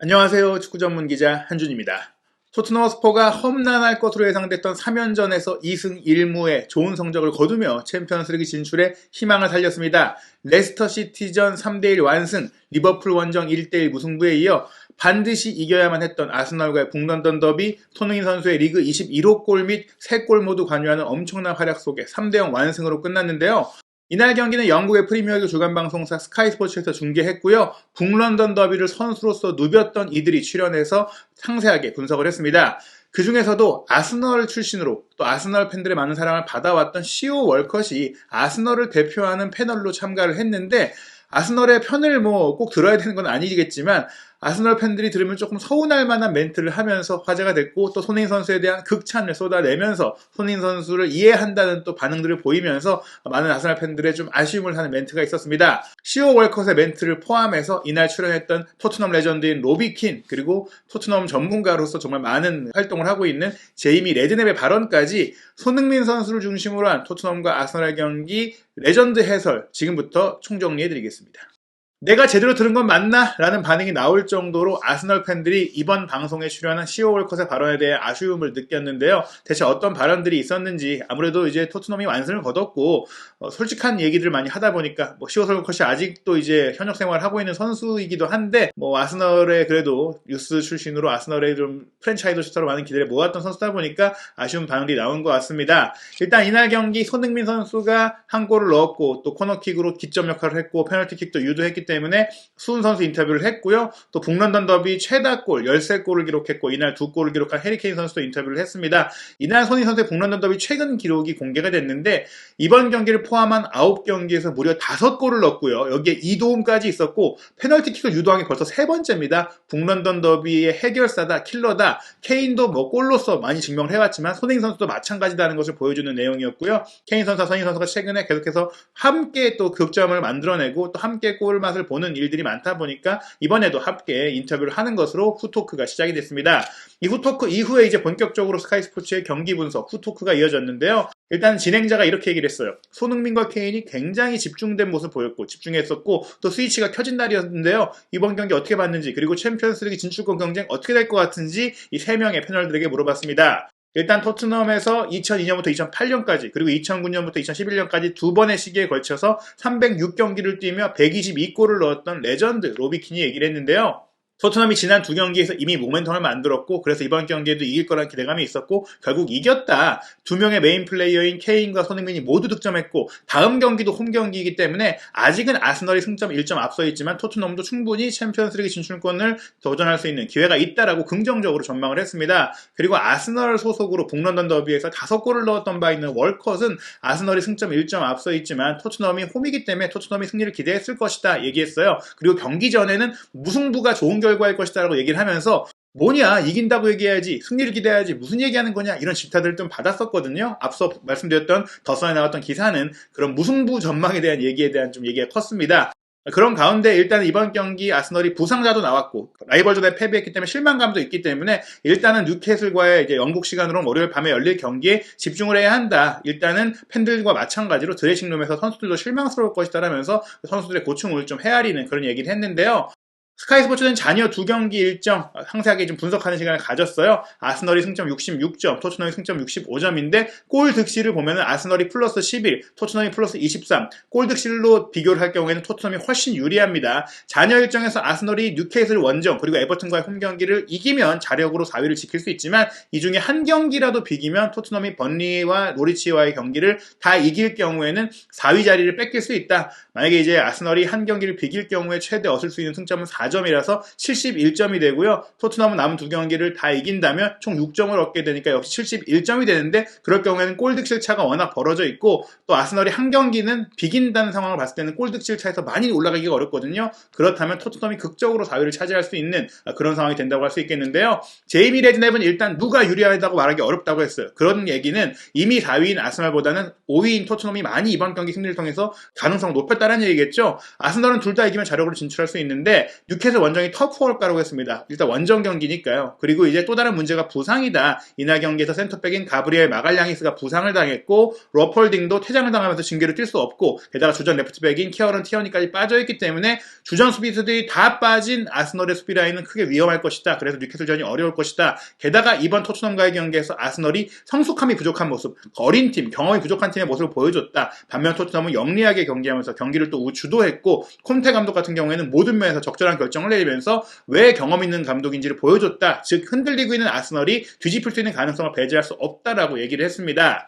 안녕하세요. 축구 전문 기자 한준입니다. 토트넘 허스퍼가 험난할 것으로 예상됐던 3연전에서 2승 1무의 좋은 성적을 거두며 챔피언스리그 진출에 희망을 살렸습니다. 레스터 시티전 3대1 완승, 리버풀 원정 1대1 무승부에 이어 반드시 이겨야만 했던 아스널과의 북런던 더비, 손흥민 선수의 리그 21호 골 및 3골 모두 관여하는 엄청난 활약 속에 3대0 완승으로 끝났는데요. 이날 경기는 영국의 프리미어리그 주간 방송사 스카이 스포츠에서 중계했고요. 북런던 더비를 선수로서 누볐던 이들이 출연해서 상세하게 분석을 했습니다. 그 중에서도 아스널 출신으로 또 아스널 팬들의 많은 사랑을 받아왔던 시오 월컷이 아스널을 대표하는 패널로 참가를 했는데, 아스널의 편을 꼭 들어야 되는 건 아니겠지만 아스널 팬들이 들으면 조금 서운할 만한 멘트를 하면서 화제가 됐고, 또 손흥민 선수에 대한 극찬을 쏟아내면서 손흥민 선수를 이해한다는 또 반응들을 보이면서 많은 아스널 팬들의 좀 아쉬움을 하는 멘트가 있었습니다. 시오 월컷의 멘트를 포함해서 이날 출연했던 토트넘 레전드인 로비킨, 그리고 토트넘 전문가로서 정말 많은 활동을 하고 있는 제이미 레드넵의 발언까지 손흥민 선수를 중심으로 한 토트넘과 아스널의 경기 레전드 해설, 지금부터 총정리해드리겠습니다. 내가 제대로 들은 건 맞나? 라는 반응이 나올 정도로 아스널 팬들이 이번 방송에 출연한 시오 월컷의 발언에 대해 아쉬움을 느꼈는데요. 대체 어떤 발언들이 있었는지, 아무래도 이제 토트넘이 완승을 거뒀고 솔직한 얘기들을 많이 하다 보니까 시오 월컷이 아직도 이제 현역 생활을 하고 있는 선수이기도 한데, 아스널의 그래도 유스 출신으로 아스널의 좀 프랜차이즈 슈터로 많은 기대를 모았던 선수다 보니까 아쉬운 반응이 나온 것 같습니다. 일단 이날 경기 손흥민 선수가 한 골을 넣었고, 또 코너킥으로 기점 역할을 했고, 페널티킥도 유도했기 때문에 수훈 선수 인터뷰를 했고요. 또 북런던 더비 최다골 13골을 기록했고, 이날 2골을 기록한 해리케인 선수도 인터뷰를 했습니다. 이날 손흥민 선수의 북런던 더비 최근 기록이 공개가 됐는데, 이번 경기를 포함한 9경기에서 무려 5골을 넣었고요. 여기에 2도움까지 있었고, 페널티킥을 유도한 게 벌써 3번째입니다. 북런던 더비의 해결사다, 킬러다. 케인도 골로서 많이 증명을 해왔지만 손흥민 선수도 마찬가지다는 것을 보여주는 내용이었고요. 케인 선수와 손흥민 선수가 최근에 계속해서 함께 또 극점을 만들어내고 또 함께 골맛을 보는 일들이 많다 보니까 이번에도 함께 인터뷰를 하는 것으로 후토크가 시작이 됐습니다. 이 후토크 이후에 이제 본격적으로 스카이 스포츠의 경기 분석 후토크가 이어졌는데요. 일단 진행자가 이렇게 얘기를 했어요. 손흥민과 케인이 굉장히 집중된 모습을 보였고 집중했었고 또 스위치가 켜진 날이었는데요. 이번 경기 어떻게 봤는지, 그리고 챔피언스리그 진출권 경쟁 어떻게 될 것 같은지 이 3명의 패널들에게 물어봤습니다. 일단 토트넘에서 2002년부터 2008년까지 그리고 2009년부터 2011년까지 두 번의 시기에 걸쳐서 306경기를 뛰며 122골을 넣었던 레전드 로비킨이 얘기를 했는데요. 토트넘이 지난 2경기에서 이미 모멘텀을 만들었고, 그래서 이번 경기에도 이길 거란 기대감이 있었고 결국 이겼다. 2명의 메인 플레이어인 케인과 손흥민이 모두 득점했고, 다음 경기도 홈 경기이기 때문에 아직은 아스널이 승점 1점 앞서 있지만 토트넘도 충분히 챔피언스리그 진출권을 도전할 수 있는 기회가 있다라고 긍정적으로 전망을 했습니다. 그리고 아스널 소속으로 북런던 더비에서 5골을 넣었던 바 있는 월컷은 아스널이 승점 1점 앞서 있지만 토트넘이 홈이기 때문에 토트넘이 승리를 기대했을 것이다 얘기했어요. 그리고 경기 전에는 무승부가 좋은 결과일 것이다 라고 얘기를 하면서, 뭐냐, 이긴다고 얘기해야지, 승리를 기대해야지, 무슨 얘기하는 거냐, 이런 질타들을 좀 받았었거든요. 앞서 말씀드렸던 더선에 나왔던 기사는 그런 무승부 전망에 대한 얘기에 대한 좀 얘기가 컸습니다. 그런 가운데 일단 이번 경기 아스널이 부상자도 나왔고 라이벌전에 패배했기 때문에 실망감도 있기 때문에 일단은 뉴캐슬과의 이제 영국 시간으로 월요일 밤에 열릴 경기에 집중을 해야 한다. 일단은 팬들과 마찬가지로 드레싱룸에서 선수들도 실망스러울 것이다라면서 선수들의 고충을 좀 헤아리는 그런 얘기를 했는데요. 스카이 스포츠는 잔여 2경기 일정 상세하게 좀 분석하는 시간을 가졌어요. 아스널이 승점 66점, 토트넘이 승점 65점인데 골 득실을 보면은 아스널이 플러스 11, 토트넘이 플러스 23, 골 득실로 비교를 할 경우에는 토트넘이 훨씬 유리합니다. 잔여 일정에서 아스널이 뉴캐슬 원정 그리고 에버튼과의 홈 경기를 이기면 자력으로 4위를 지킬 수 있지만, 이 중에 한 경기라도 비기면 토트넘이 번리와 노리치와의 경기를 다 이길 경우에는 4위 자리를 뺏길 수 있다. 만약에 이제 아스널이 한 경기를 비길 경우에 최대 얻을 수 있는 승점은 4점이라서 71점이 되고요. 토트넘은 남은 2경기를 다 이긴다면 총 6점을 얻게 되니까 역시 71점이 되는데, 그럴 경우에는 골득실 차가 워낙 벌어져 있고 또 아스널이 한 경기는 비긴다는 상황을 봤을 때는 골득실 차에서 많이 올라가기가 어렵거든요. 그렇다면 토트넘이 극적으로 4위를 차지할 수 있는 그런 상황이 된다고 할 수 있겠는데요. 제이미 레드넵은 일단 누가 유리하다고 말하기 어렵다고 했어요. 그런 얘기는 이미 4위인 아스널보다는 5위인 토트넘이 많이 이번 경기 승리를 통해서 가능성을 높였다는 얘기겠죠. 아스널은 둘 다 이기면 자력으로 진출할 수 있는데, 뉴캐슬 원정이 터프월까라고 했습니다. 일단 원정 경기니까요. 그리고 이제 또 다른 문제가 부상이다. 이날 경기에서 센터백인 가브리엘 마갈량이스가 부상을 당했고 러폴딩도 퇴장을 당하면서 징계를 뛸 수 없고 게다가 주전 레프트백인 키어런 티어니까지 빠져있기 때문에 주전 수비수들이 다 빠진 아스널의 수비 라인은 크게 위험할 것이다. 그래서 뉴캐슬전이 어려울 것이다. 게다가 이번 토트넘과의 경기에서 아스널이 성숙함이 부족한 모습, 어린 팀, 경험이 부족한 팀의 모습을 보여줬다. 반면 토트넘은 영리하게 경기하면서 경기를 또 주도했고 콘테 감독 같은 경우에는 모든 면에서 적절한 결정을 내리면서 왜 경험 있는 감독인지를 보여줬다. 즉 흔들리고 있는 아스널이 뒤집힐 수 있는 가능성을 배제할 수 없다라고 얘기를 했습니다.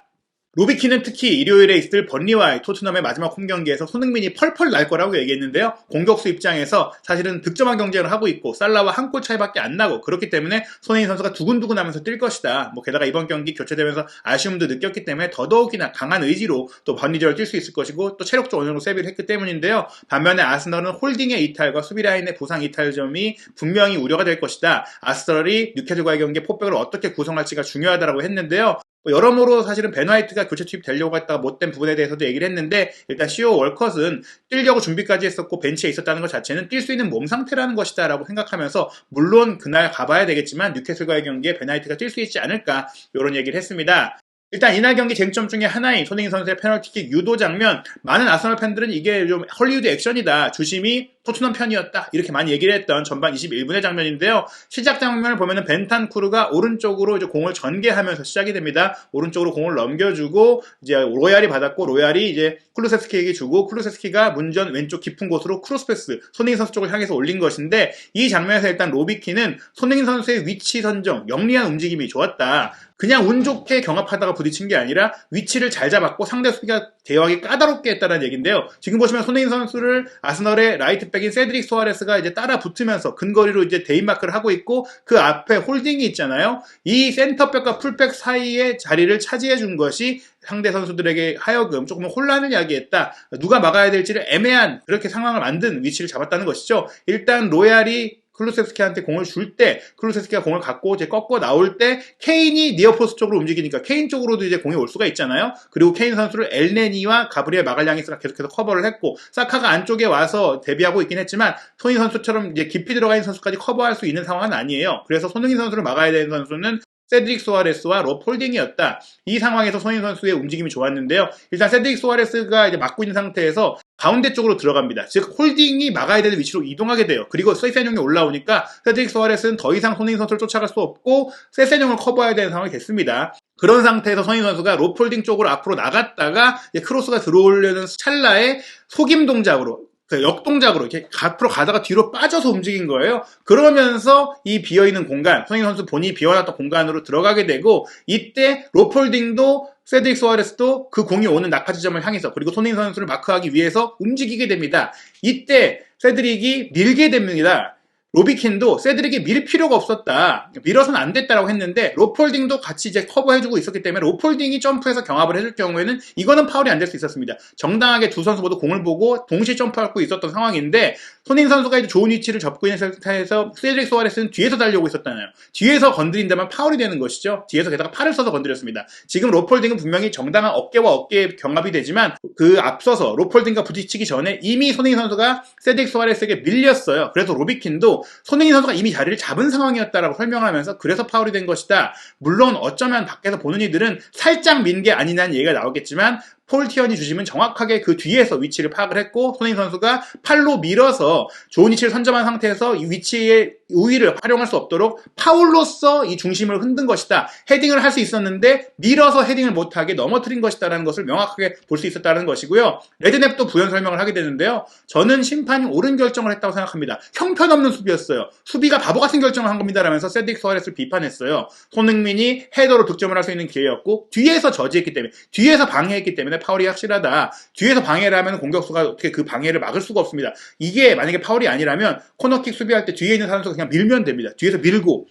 로비키는 특히 일요일에 있을 번리와의 토트넘의 마지막 홈경기에서 손흥민이 펄펄 날 거라고 얘기했는데요. 공격수 입장에서 사실은 득점한 경쟁을 하고 있고 살라와 한 골 차이밖에 안 나고 그렇기 때문에 손흥민 선수가 두근두근 하면서 뛸 것이다. 게다가 이번 경기 교체되면서 아쉬움도 느꼈기 때문에 더더욱이나 강한 의지로 또 번리전을 뛸 수 있을 것이고 또 체력적으로 어느 정도 세비를 했기 때문인데요. 반면에 아스널은 홀딩의 이탈과 수비 라인의 부상 이탈점이 분명히 우려가 될 것이다. 아스널이 뉴캐슬과의 경기에 포백을 어떻게 구성할지가 중요하다고 했는데요. 여러모로 사실은 벤 화이트가 교체 투입되려고 했다가 못된 부분에 대해서도 얘기를 했는데 일단 CEO 월컷은 뛰려고 준비까지 했었고 벤치에 있었다는 것 자체는 뛸 수 있는 몸 상태라는 것이다 라고 생각하면서 물론 그날 가봐야 되겠지만 뉴캐슬과의 경기에 벤 화이트가 뛸 수 있지 않을까 이런 얘기를 했습니다. 일단 이날 경기 쟁점 중에 하나인 손흥민 선수의 페널티킥 유도 장면, 많은 아스널 팬들은 이게 좀 헐리우드 액션이다, 주심이 토트넘 편이었다 이렇게 많이 얘기를 했던 전반 21분의 장면인데요. 시작 장면을 보면은 벤탄쿠르가 오른쪽으로 이제 공을 전개하면서 시작이 됩니다. 오른쪽으로 공을 넘겨주고 이제 로얄이 받았고 로얄이 이제 쿨루세스키에게 주고 쿨루세스키가 문전 왼쪽 깊은 곳으로 크로스패스 손흥민 선수 쪽을 향해서 올린 것인데 이 장면에서 일단 로비키는 손흥민 선수의 위치 선정, 영리한 움직임이 좋았다. 그냥 운 좋게 경합하다가 부딪힌 게 아니라 위치를 잘 잡았고 상대 수비가 대화하기 까다롭게 했다는 얘기인데요. 지금 보시면 손흥민 선수를 아스널의 라이트백인 세드릭 소아레스가 이제 따라 붙으면서 근거리로 이제 대인마크를 하고 있고 그 앞에 홀딩이 있잖아요. 이 센터백과 풀백 사이의 자리를 차지해 준 것이 상대 선수들에게 하여금 조금 혼란을 야기했다. 누가 막아야 될지를 애매한 그렇게 상황을 만든 위치를 잡았다는 것이죠. 일단 로얄이 클루세스키한테 공을 줄 때 클루세스키가 공을 갖고 이제 꺾고 나올 때 케인이 니어포스트 쪽으로 움직이니까 케인 쪽으로도 이제 공이 올 수가 있잖아요. 그리고 케인 선수를 엘네니와 가브리엘 마갈량이스가 계속해서 커버를 했고 사카가 안쪽에 와서 대비하고 있긴 했지만 손흥민 선수처럼 이제 깊이 들어가 있는 선수까지 커버할 수 있는 상황은 아니에요. 그래서 손흥민 선수를 막아야 되는 선수는 세드릭 소아레스와 롭홀딩이었다. 이 상황에서 손흥민 선수의 움직임이 좋았는데요. 일단 세드릭 소아레스가 이제 막고 있는 상태에서 가운데 쪽으로 들어갑니다. 즉 홀딩이 막아야 되는 위치로 이동하게 돼요. 그리고 세세뇽이 올라오니까 세드릭 소아레스는 더 이상 손흥민 선수를 쫓아갈 수 없고 세세뇽을 커버해야 되는 상황이 됐습니다. 그런 상태에서 손흥민 선수가 롭홀딩 쪽으로 앞으로 나갔다가 크로스가 들어오려는 찰나에 속임 동작으로 역동작으로 이렇게 앞으로 가다가 뒤로 빠져서 움직인 거예요. 그러면서 이 비어있는 공간, 손흥민 선수 본인이 비워놨던 공간으로 들어가게 되고 이때 롭홀딩도 세드릭 소아레스도 그 공이 오는 낙하 지점을 향해서 그리고 손흥민 선수를 마크하기 위해서 움직이게 됩니다. 이때 세드릭이 밀게 됩니다. 로비킨도 세드릭이 밀 필요가 없었다. 밀어서는 안 됐다라고 했는데 롭홀딩도 같이 이제 커버해주고 있었기 때문에 롭홀딩이 점프해서 경합을 해줄 경우에는 이거는 파울이 안 될 수 있었습니다. 정당하게 두 선수 모두 공을 보고 동시에 점프하고 있었던 상황인데 손흥민 선수가 이제 좋은 위치를 잡고 있는 상태에서 세드릭 소아레스는 뒤에서 달려오고 있었잖아요. 뒤에서 건드린다면 파울이 되는 것이죠. 뒤에서 게다가 팔을 써서 건드렸습니다. 지금 롭홀딩은 분명히 정당한 어깨와 어깨의 경합이 되지만 그 앞서서 롭홀딩과 부딪히기 전에 이미 손흥민 선수가 세드릭 소아레스에게 밀렸어요. 그래서 로비킨도 손흥민 선수가 이미 자리를 잡은 상황이었다라고 설명하면서 그래서 파울이 된 것이다. 물론 어쩌면 밖에서 보는 이들은 살짝 민 게 아니냐는 얘기가 나오겠지만 폴 티어니 주심은 정확하게 그 뒤에서 위치를 파악을 했고 손흥민 선수가 팔로 밀어서 좋은 위치를 선점한 상태에서 이 위치의 우위를 활용할 수 없도록 파울로서 이 중심을 흔든 것이다. 헤딩을 할 수 있었는데 밀어서 헤딩을 못하게 넘어뜨린 것이다라는 것을 명확하게 볼 수 있었다는 것이고요. 레드냅도 부연 설명을 하게 되는데요. 저는 심판이 옳은 결정을 했다고 생각합니다. 형편없는 수비였어요. 수비가 바보 같은 결정을 한 겁니다라면서 세드릭 소아레스를 비판했어요. 손흥민이 헤더로 득점을 할 수 있는 기회였고 뒤에서 저지했기 때문에 뒤에서 방해했기 때문에 파울이 확실하다. 뒤에서 방해를 하면 공격수가 어떻게 그 방해를 막을 수가 없습니다. 이게 만약에 파울이 아니라면 코너킥 수비할 때 뒤에 있는 선수가 그냥 밀면 됩니다. 뒤에서 밀고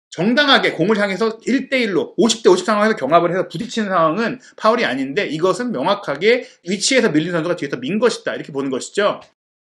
정당하게 공을 향해서 1대1로 50대 50 상황에서 경합을 해서 부딪히는 상황은 파울이 아닌데 이것은 명확하게 위치에서 밀린 선수가 뒤에서 민 것이다. 이렇게 보는 것이죠.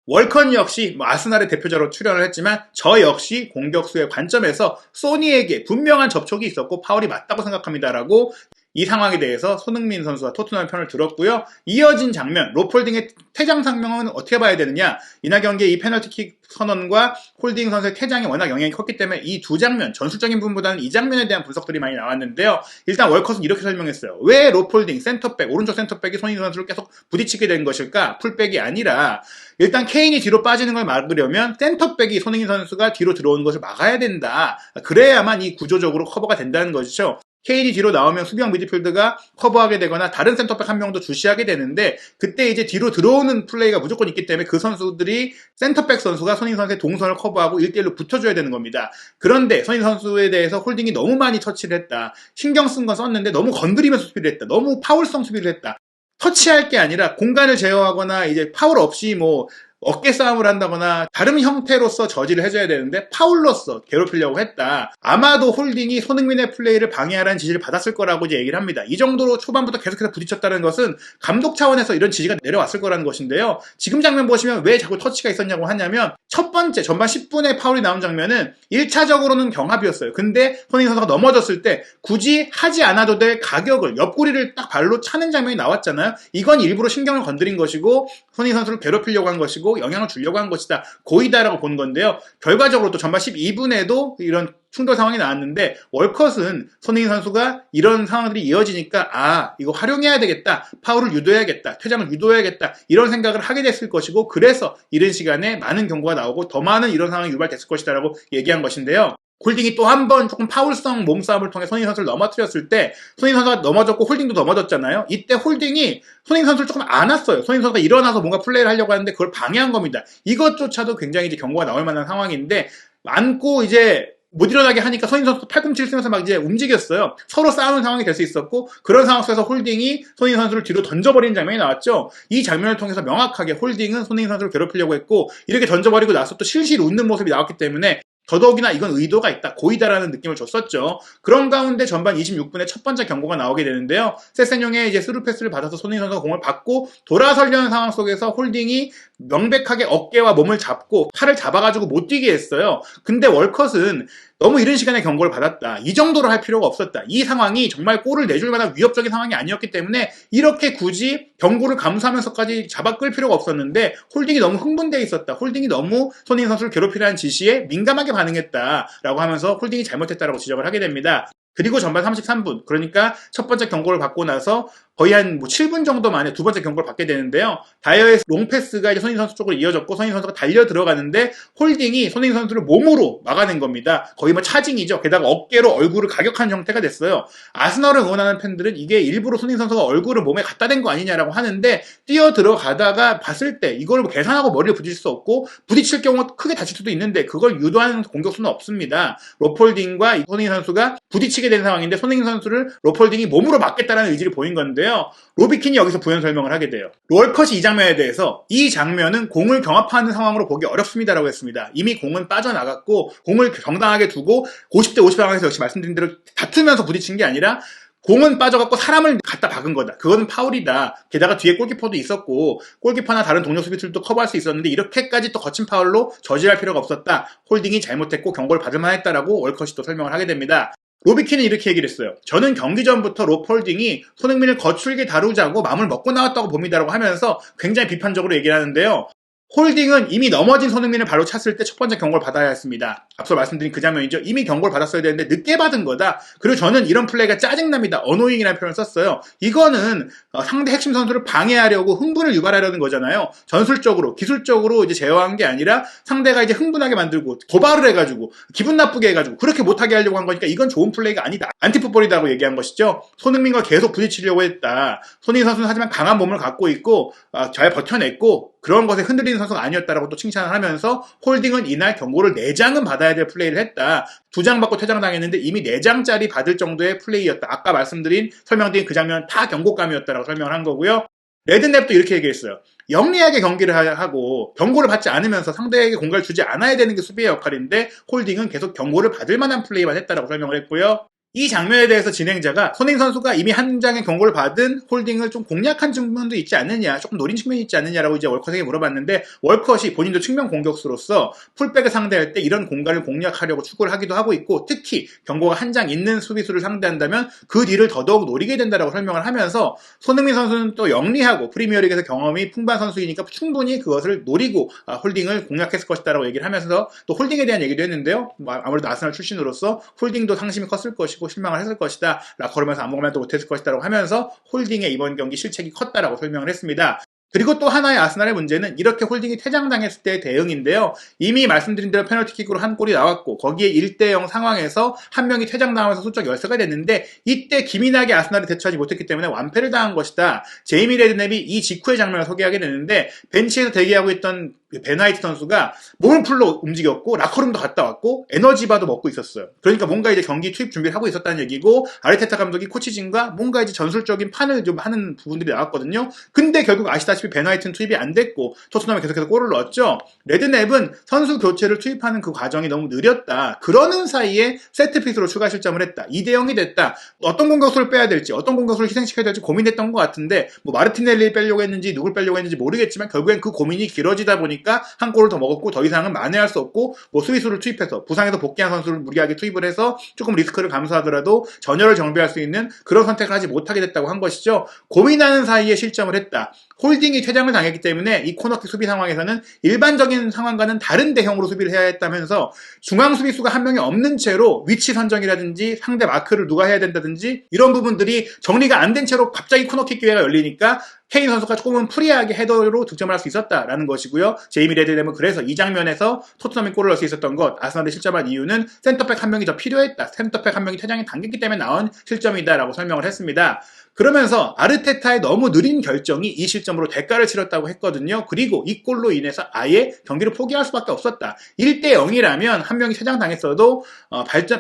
월컨 역시 아스날의 대표자로 출연을 했지만 저 역시 공격수의 관점에서 소니에게 분명한 접촉이 있었고 파울이 맞다고 생각합니다라고 이 상황에 대해서 손흥민 선수가 토트넘 편을 들었고요. 이어진 장면, 로폴딩의 퇴장 장면은 어떻게 봐야 되느냐? 이날 경기의 이 페널티킥 선언과 홀딩 선수의 퇴장이 워낙 영향이 컸기 때문에 이 두 장면, 전술적인 부분보다는 이 장면에 대한 분석들이 많이 나왔는데요. 일단 월컷은 이렇게 설명했어요. 왜 로폴딩, 센터백, 오른쪽 센터백이 손흥민 선수를 계속 부딪히게 된 것일까? 풀백이 아니라 일단 케인이 뒤로 빠지는 걸 막으려면 센터백이 손흥민 선수가 뒤로 들어오는 것을 막아야 된다. 그래야만 이 구조적으로 커버가 된다는 것이죠. 케인이 뒤로 나오면 수비형 미드필드가 커버하게 되거나 다른 센터백 한 명도 주시하게 되는데 그때 이제 뒤로 들어오는 플레이가 무조건 있기 때문에 그 선수들이 센터백 선수가 손흥민 선수의 동선을 커버하고 1대1로 붙어줘야 되는 겁니다. 그런데 손흥민 선수에 대해서 홀딩이 너무 많이 터치를 했다. 신경 쓴 건 썼는데 너무 건드리면서 수비를 했다. 너무 파울성 수비를 했다. 터치할 게 아니라 공간을 제어하거나 이제 파울 없이 뭐 어깨 싸움을 한다거나 다른 형태로서 저지를 해줘야 되는데 파울로서 괴롭히려고 했다. 아마도 홀딩이 손흥민의 플레이를 방해하라는 지시를 받았을 거라고 이제 얘기를 합니다. 이 정도로 초반부터 계속해서 부딪혔다는 것은 감독 차원에서 이런 지시가 내려왔을 거라는 것인데요. 지금 장면 보시면 왜 자꾸 터치가 있었냐고 하냐면 첫 번째 전반 10분에 파울이 나온 장면은 1차적으로는 경합이었어요. 근데 손흥민 선수가 넘어졌을 때 굳이 하지 않아도 될 가격을 옆구리를 딱 발로 차는 장면이 나왔잖아요. 이건 일부러 신경을 건드린 것이고 손흥민 선수를 괴롭히려고 한 것이고 영향을 주려고 한 것이다. 고의다라고 본 건데요. 결과적으로 또 전반 12분에도 이런 충돌 상황이 나왔는데 월컷은 손흥민 선수가 이런 상황들이 이어지니까 이거 활용해야 되겠다. 파울을 유도해야겠다. 퇴장을 유도해야겠다. 이런 생각을 하게 됐을 것이고 그래서 이른 시간에 많은 경고가 나오고 더 많은 이런 상황이 유발됐을 것이다 라고 얘기한 것인데요. 홀딩이 또 한 번 조금 파울성 몸싸움을 통해 손흥민 선수를 넘어뜨렸을 때 손흥민 선수가 넘어졌고 홀딩도 넘어졌잖아요. 이때 홀딩이 손흥민 선수를 조금 안았어요. 손흥민 선수가 일어나서 뭔가 플레이를 하려고 하는데 그걸 방해한 겁니다. 이것조차도 굉장히 이제 경고가 나올 만한 상황인데 안고 이제 못 일어나게 하니까 손흥민 선수 팔꿈치를 쓰면서 막 이제 움직였어요. 서로 싸우는 상황이 될 수 있었고 그런 상황 속에서 홀딩이 손흥민 선수를 뒤로 던져버리는 장면이 나왔죠. 이 장면을 통해서 명확하게 홀딩은 손흥민 선수를 괴롭히려고 했고 이렇게 던져버리고 나서 또 실실 웃는 모습이 나왔기 때문에 더더욱이나 이건 의도가 있다, 고의다라는 느낌을 줬었죠. 그런 가운데 전반 26분에 첫 번째 경고가 나오게 되는데요. 세센용의 이제 스루 패스를 받아서 손흥민 선수가 공을 받고 돌아서려는 상황 속에서 홀딩이 명백하게 어깨와 몸을 잡고 팔을 잡아가지고 못 뛰게 했어요. 근데 월컷은 너무 이른 시간에 경고를 받았다. 이 정도로 할 필요가 없었다. 이 상황이 정말 골을 내줄 만한 위협적인 상황이 아니었기 때문에 이렇게 굳이 경고를 감수하면서까지 잡아 끌 필요가 없었는데 홀딩이 너무 흥분되어 있었다. 홀딩이 너무 손흥민 선수를 괴롭히라는 지시에 민감하게 반응했다라고 하면서 홀딩이 잘못했다라고 지적을 하게 됩니다. 그리고 전반 33분, 그러니까 첫 번째 경고를 받고 나서 거의 한 7분 정도 만에 두 번째 경고를 받게 되는데요. 다이어의 롱패스가 이제 손흥민 선수 쪽으로 이어졌고 손흥민 선수가 달려 들어가는데 홀딩이 손흥민 선수를 몸으로 막아낸 겁니다. 거의 뭐 차징이죠. 게다가 어깨로 얼굴을 가격한 형태가 됐어요. 아스널을 응원하는 팬들은 이게 일부러 손흥민 선수가 얼굴을 몸에 갖다 댄 거 아니냐라고 하는데 뛰어 들어가다가 봤을 때 이걸 계산하고 머리를 부딪힐 수 없고 부딪힐 경우 크게 다칠 수도 있는데 그걸 유도하는 공격수는 없습니다. 로폴딩과 손흥민 선수가 부딪히게 된 상황인데 손흥민 선수를 로폴딩이 몸으로 막겠다는 의지를 보인 건데요. 로비킨이 여기서 부연 설명을 하게 돼요. 월컷이 이 장면에 대해서 이 장면은 공을 경합하는 상황으로 보기 어렵습니다라고 했습니다. 이미 공은 빠져나갔고 공을 정당하게 두고 50대 50 상황에서 역시 말씀드린 대로 다투면서 부딪힌 게 아니라 공은 빠져갖고 사람을 갖다 박은 거다. 그거는 파울이다. 게다가 뒤에 골키퍼도 있었고 골키퍼나 다른 동료 수비수들도 커버할 수 있었는데 이렇게까지 또 거친 파울로 저지할 필요가 없었다. 홀딩이 잘못했고 경고를 받을 만했다라고 월컷이 또 설명을 하게 됩니다. 로비킨은 이렇게 얘기를 했어요. 저는 경기 전부터 로폴딩이 손흥민을 거칠게 다루자고 마음을 먹고 나왔다고 봅니다라고 하면서 굉장히 비판적으로 얘기를 하는데요. 홀딩은 이미 넘어진 손흥민을 바로 찼을 때 첫 번째 경고를 받아야 했습니다. 앞서 말씀드린 그 장면이죠. 이미 경고를 받았어야 되는데 늦게 받은 거다. 그리고 저는 이런 플레이가 짜증납니다. 어노잉이라는 표현을 썼어요. 이거는 상대 핵심 선수를 방해하려고 흥분을 유발하려는 거잖아요. 전술적으로, 기술적으로 이제 제어한 게 아니라 상대가 이제 흥분하게 만들고 도발을 해가지고 기분 나쁘게 해가지고 그렇게 못하게 하려고 한 거니까 이건 좋은 플레이가 아니다. 안티풋볼이라고 얘기한 것이죠. 손흥민과 계속 부딪히려고 했다. 손흥민 선수는 하지만 강한 몸을 갖고 있고 잘 버텨냈고 그런 것에 흔들리는 선수가 아니었다라고 또 칭찬을 하면서 홀딩은 이날 경고를 4장은 받아야 될 플레이를 했다. 2장 받고 퇴장당했는데 이미 4장짜리 받을 정도의 플레이였다. 아까 말씀드린 설명드린 그 장면 다 경고감이었다라고 설명을 한 거고요. 레드냅도 이렇게 얘기했어요. 영리하게 경기를 하고 경고를 받지 않으면서 상대에게 공간을 주지 않아야 되는 게 수비의 역할인데 홀딩은 계속 경고를 받을 만한 플레이만 했다라고 설명을 했고요. 이 장면에 대해서 진행자가 손흥민 선수가 이미 한 장의 경고를 받은 홀딩을 좀 공략한 측면도 있지 않느냐, 조금 노린 측면이 있지 않느냐라고 이제 월컷에게 물어봤는데, 월컷이 본인도 측면 공격수로서 풀백을 상대할 때 이런 공간을 공략하려고 추구를 하기도 하고 있고, 특히 경고가 한 장 있는 수비수를 상대한다면 그 뒤를 더더욱 노리게 된다라고 설명을 하면서, 손흥민 선수는 또 영리하고 프리미어리그에서 경험이 풍부한 선수이니까 충분히 그것을 노리고 홀딩을 공략했을 것이다라고 얘기를 하면서 또 홀딩에 대한 얘기도 했는데요. 아무래도 아스날 출신으로서 홀딩도 상심이 컸을 것이고 실망을 했을 것이다. 라커룸에서 아무것도 못했을 것이다라고 하면서 홀딩의 이번 경기 실책이 컸다라고 설명을 했습니다. 그리고 또 하나의 아스날의 문제는 이렇게 홀딩이 퇴장당했을 때의 대응인데요. 이미 말씀드린 대로 페널티킥으로 한 골이 나왔고 거기에 1대0 상황에서 한 명이 퇴장당하면서 소적 열세가 됐는데, 이때 기민하게 아스날이 대처하지 못했기 때문에 완패를 당한 것이다. 제이미 레드냅이 이 직후의 장면을 소개하게 되는데, 벤치에서 대기하고 있던 베나이트 선수가 몸을 풀로 움직였고 라커룸도 갔다 왔고 에너지바도 먹고 있었어요. 그러니까 뭔가 이제 경기 투입 준비를 하고 있었다는 얘기고, 아르테타 감독이 코치진과 뭔가 이제 전술적인 판을 좀 하는 부분들이 나왔거든요. 근데 결국 아시다시피 베나이트는 투입이 안 됐고 토트넘이 계속해서 골을 넣었죠. 레드냅은 선수 교체를 투입하는 그 과정이 너무 느렸다. 그러는 사이에 세트피스로 추가 실점을 했다. 2대0이 됐다. 어떤 공격수를 빼야 될지, 어떤 공격수를 희생시켜야 될지 고민했던 것 같은데, 뭐 마르티넬리를 빼려고 했는지 누굴 빼려고 했는지 모르겠지만 결국엔 그 고민이 길어지다 보니까 한 골을 더 먹었고 더 이상은 만회할 수 없고, 뭐 수비수를 투입해서 부상에서 복귀한 선수를 무리하게 투입을 해서 조금 리스크를 감수하더라도 전열을 정비할 수 있는 그런 선택을 하지 못하게 됐다고 한 것이죠. 고민하는 사이에 실점을 했다. 홀딩이 퇴장을 당했기 때문에 이 코너킥 수비 상황에서는 일반적인 상황과는 다른 대형으로 수비를 해야 했다면서, 중앙 수비수가 한 명이 없는 채로 위치 선정이라든지 상대 마크를 누가 해야 된다든지 이런 부분들이 정리가 안 된 채로 갑자기 코너킥 기회가 열리니까 케인 선수가 조금은 프리하게 헤더로 득점을 할 수 있었다라는 것이고요. 제이미 레드nem은 그래서 이 장면에서 토트넘이 골을 넣을 수 있었던 것, 아스날이 실점한 이유는 센터백 한 명이 더 필요했다. 센터백 한 명이 퇴장이 당겼기 때문에 나온 실점이다라고 설명을 했습니다. 그러면서 아르테타의 너무 느린 결정이 이 실점으로 대가를 치렀다고 했거든요. 그리고 이 골로 인해서 아예 경기를 포기할 수밖에 없었다. 1대0이라면 한 명이 퇴장당했어도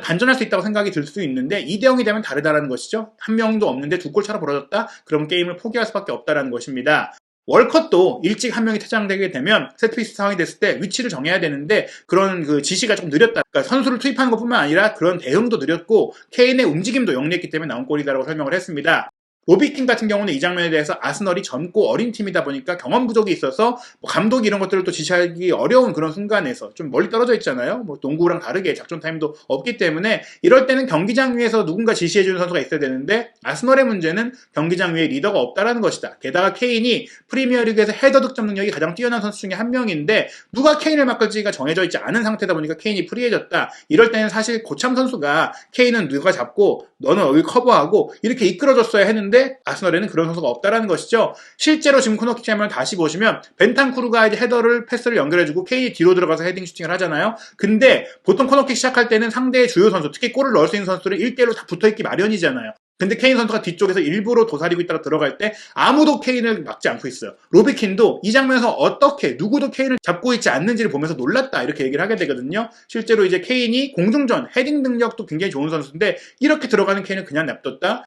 반전할 수 있다고 생각이 들 수 있는데, 2대0이 되면 다르다는 것이죠. 한 명도 없는데 두 골 차로 벌어졌다? 그럼 게임을 포기할 수밖에 없다는 것입니다. 월컷도 일찍 한 명이 퇴장되게 되면 세트피스 상황이 됐을 때 위치를 정해야 되는데 그런 그 지시가 좀 느렸다. 그러니까 선수를 투입하는 것뿐만 아니라 그런 대응도 느렸고 케인의 움직임도 영리했기 때문에 나온 골이다라고 설명을 했습니다. 로비킨 같은 경우는 이 장면에 대해서 아스널이 젊고 어린 팀이다 보니까 경험 부족이 있어서 감독이 이런 것들을 또 지시하기 어려운 그런 순간에서 좀 멀리 떨어져 있잖아요. 뭐 농구랑 다르게 작전 타임도 없기 때문에 이럴 때는 경기장 위에서 누군가 지시해주는 선수가 있어야 되는데, 아스널의 문제는 경기장 위에 리더가 없다라는 것이다. 게다가 케인이 프리미어리그에서 헤더 득점 능력이 가장 뛰어난 선수 중에 한 명인데 누가 케인을 맡을지가 정해져 있지 않은 상태다 보니까 케인이 프리해졌다. 이럴 때는 사실 고참 선수가 케인은 누가 잡고 너는 여기 커버하고 이렇게 이끌어줬어야 했는데 아스널에는 그런 선수가 없다라는 것이죠. 실제로 지금 코너킥 장면을 다시 보시면 벤탄쿠르가 이제 헤더를 패스를 연결해주고 케인이 뒤로 들어가서 헤딩 슈팅을 하잖아요. 근데 보통 코너킥 시작할 때는 상대의 주요 선수, 특히 골을 넣을 수 있는 선수들은 1대1로 다 붙어있기 마련이잖아요. 근데 케인 선수가 뒤쪽에서 일부러 도사리고 있다가 들어갈 때 아무도 케인을 막지 않고 있어요. 로비킨도 이 장면에서 어떻게 누구도 케인을 잡고 있지 않는지를 보면서 놀랐다, 이렇게 얘기를 하게 되거든요. 실제로 이제 케인이 공중전, 헤딩 능력도 굉장히 좋은 선수인데 이렇게 들어가는 케인을 그냥 냅뒀다?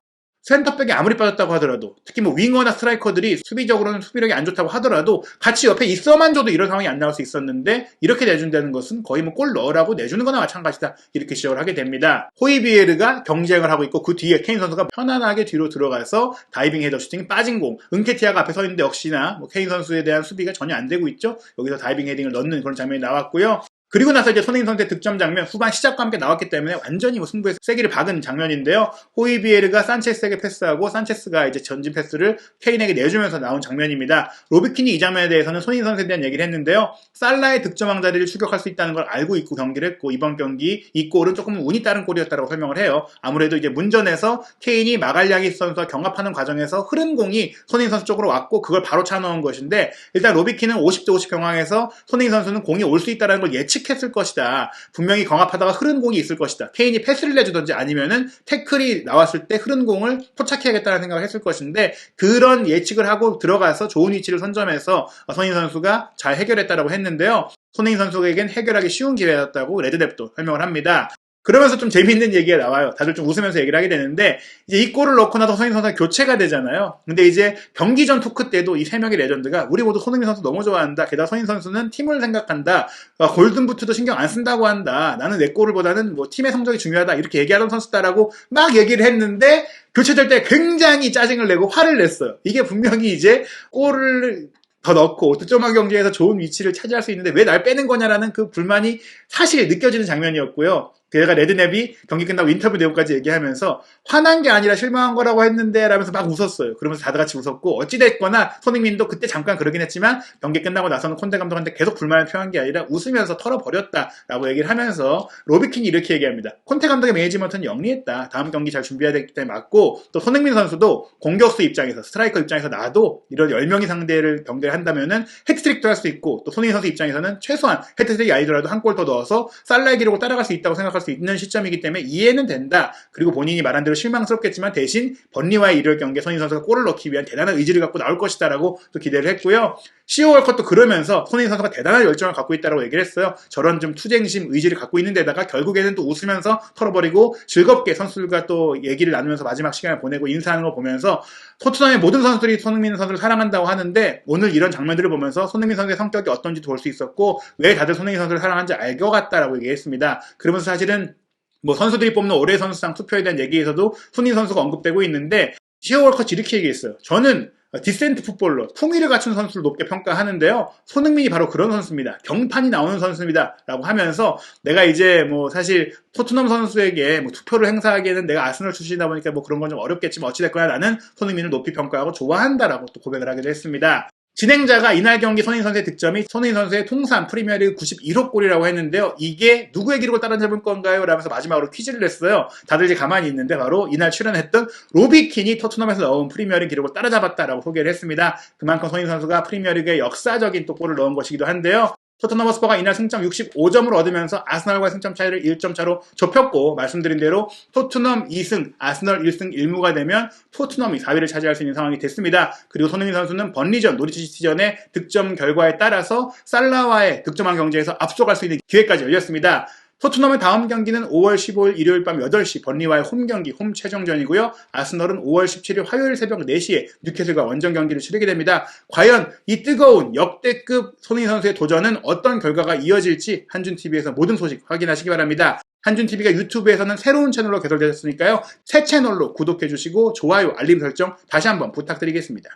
센터백이 아무리 빠졌다고 하더라도, 특히 뭐 윙어나 스트라이커들이 수비적으로는 수비력이 안 좋다고 하더라도 같이 옆에 있어만 줘도 이런 상황이 안 나올 수 있었는데, 이렇게 내준다는 것은 거의 뭐 골 넣으라고 내주는 거나 마찬가지다, 이렇게 지적을 하게 됩니다. 호이비에르가 경쟁을 하고 있고 그 뒤에 케인 선수가 편안하게 뒤로 들어가서 다이빙 헤더 슈팅이 빠진 공, 은케티아가 앞에 서 있는데 역시나 뭐 케인 선수에 대한 수비가 전혀 안 되고 있죠. 여기서 다이빙 헤딩을 넣는 그런 장면이 나왔고요. 그리고 나서 이제 손흥민 선수의 득점 장면, 후반 시작과 함께 나왔기 때문에 완전히 뭐 승부에 세기를 박은 장면인데요. 호이비에르가 산체스에게 패스하고 산체스가 이제 전진 패스를 케인에게 내주면서 나온 장면입니다. 로비킨이 이 장면에 대해서는 손흥민 선수에 대한 얘기를 했는데요. 살라의 득점왕 자리를 추격할 수 있다는 걸 알고 있고 경기를 했고, 이번 경기 이 골은 조금 운이 따른 골이었다고 설명을 해요. 아무래도 이제 문전에서 케인이 마갈리아기 선수와 경합하는 과정에서 흐른 공이 손흥민 선수 쪽으로 왔고 그걸 바로 차넣은 것인데, 일단 로비킨은 50대 50 경황에서 손흥민 선수는 공이 올 수 있다는 걸 예측했을 것이다. 분명히 경합하다가 흐른 공이 있을 것이다. 케인이 패스를 내주든지 아니면은 태클이 나왔을 때 흐른 공을 포착해야겠다는 생각을 했을 것인데, 그런 예측을 하고 들어가서 좋은 위치를 선점해서 손흥민 선수가 잘 해결했다라고 했는데요. 손흥민 선수에겐 해결하기 쉬운 기회였다고 레드냅도 설명을 합니다. 그러면서 좀 재밌는 얘기가 나와요. 다들 좀 웃으면서 얘기를 하게 되는데, 이제 이 골을 넣고 나서 손흥민 선수가 교체가 되잖아요. 근데 이제 경기 전 토크 때도 이 세 명의 레전드가 우리 모두 손흥민 선수 너무 좋아한다. 게다가 손흥민 선수는 팀을 생각한다. 골든부트도 신경 안 쓴다고 한다. 나는 내 골보다는 뭐 팀의 성적이 중요하다. 이렇게 얘기하던 선수다라고 막 얘기를 했는데, 교체될 때 굉장히 짜증을 내고 화를 냈어요. 이게 분명히 이제 골을 더 넣고 득점왕 경기에서 좋은 위치를 차지할 수 있는데 왜 날 빼는 거냐라는 그 불만이 사실 느껴지는 장면이었고요. 그가 레드넵이 경기 끝나고 인터뷰 내용까지 얘기하면서 화난 게 아니라 실망한 거라고 했는데 라면서 막 웃었어요. 그러면서 다들 같이 웃었고 어찌됐거나 손흥민도 그때 잠깐 그러긴 했지만 경기 끝나고 나서는 콘테 감독한테 계속 불만을 표한 게 아니라 웃으면서 털어버렸다라고 얘기를 하면서 로비킨이 이렇게 얘기합니다. 콘테 감독의 매니지먼트는 영리했다. 다음 경기 잘 준비해야 되기 때문에 맞고 또 손흥민 선수도 공격수 입장에서 스트라이커 입장에서 나도 이런 10명이 상대를 경기를 한다면은 해트트릭도 할 수 있고 또 손흥민 선수 입장에서는 최소한 해트트릭이 아니더라도 한 골 더 넣어서 살라의 기록을 따라갈 수 있다고 생각할 수 있는 시점이기 때문에 이해는 된다. 그리고 본인이 말한 대로 실망스럽겠지만 대신 번리와의 일요일 경기에 손흥민 선수가 골을 넣기 위한 대단한 의지를 갖고 나올 것이다 라고 또 기대를 했고요. CEO 월컷도 그러면서 손흥민 선수가 대단한 열정을 갖고 있다고 얘기를 했어요. 저런 좀 투쟁심 의지를 갖고 있는 데다가 결국에는 또 웃으면서 털어버리고 즐겁게 선수들과 또 얘기를 나누면서 마지막 시간을 보내고 인사하는 걸 보면서 토트넘의 모든 선수들이 손흥민 선수를 사랑한다고 하는데 오늘 이런 장면들을 보면서 손흥민 선수의 성격이 어떤지도 볼 수 있었고 왜 다들 손흥민 선수를 사랑하는지 알 것 같다라고 얘기했습니다. 그러면서 사실은 뭐 선수들이 뽑는 올해의 선수상 투표에 대한 얘기에서도 손흥민 선수가 언급되고 있는데 시어 월컷이 이렇게 얘기했어요. 저는 디센트 풋볼러, 품위를 갖춘 선수를 높게 평가하는데요. 손흥민이 바로 그런 선수입니다. 경판이 나오는 선수입니다. 라고 하면서 내가 이제 뭐 사실 토트넘 선수에게 뭐 투표를 행사하기에는 내가 아스널 출신이다 보니까 뭐 그런 건 좀 어렵겠지만 어찌됐거나 나는 손흥민을 높이 평가하고 좋아한다라고 또 고백을 하기도 했습니다. 진행자가 이날 경기 손흥민 선수의 득점이 손흥민 선수의 통산 프리미어리그 91호 골이라고 했는데요. 이게 누구의 기록을 따라잡을 건가요? 라면서 마지막으로 퀴즈를 냈어요. 다들 이제 가만히 있는데 바로 이날 출연했던 로비킨이 토트넘에서 넣은 프리미어리그 기록을 따라잡았다라고 소개를 했습니다. 그만큼 손흥민 선수가 프리미어리그의 역사적인 또 골을 넣은 것이기도 한데요. 토트넘 허스퍼가 이날 승점 65점을 얻으면서 아스널과의 승점 차이를 1점 차로 좁혔고 말씀드린 대로 토트넘 2승, 아스널 1승 1무가 되면 토트넘이 4위를 차지할 수 있는 상황이 됐습니다. 그리고 손흥민 선수는 번리전, 노리치 시티전의 득점 결과에 따라서 살라와의 득점왕 경쟁에서 앞서갈 수 있는 기회까지 열렸습니다. 토트넘의 다음 경기는 5월 15일 일요일 밤 8시 번리와의 홈경기, 홈 최종전이고요. 아스널은 5월 17일 화요일 새벽 4시에 뉴캐슬과 원정 경기를 치르게 됩니다. 과연 이 뜨거운 역대급 손흥민 선수의 도전은 어떤 결과가 이어질지 한준TV에서 모든 소식 확인하시기 바랍니다. 한준TV가 유튜브에서는 새로운 채널로 개설되었으니까요. 새 채널로 구독해주시고 좋아요, 알림 설정 다시 한번 부탁드리겠습니다.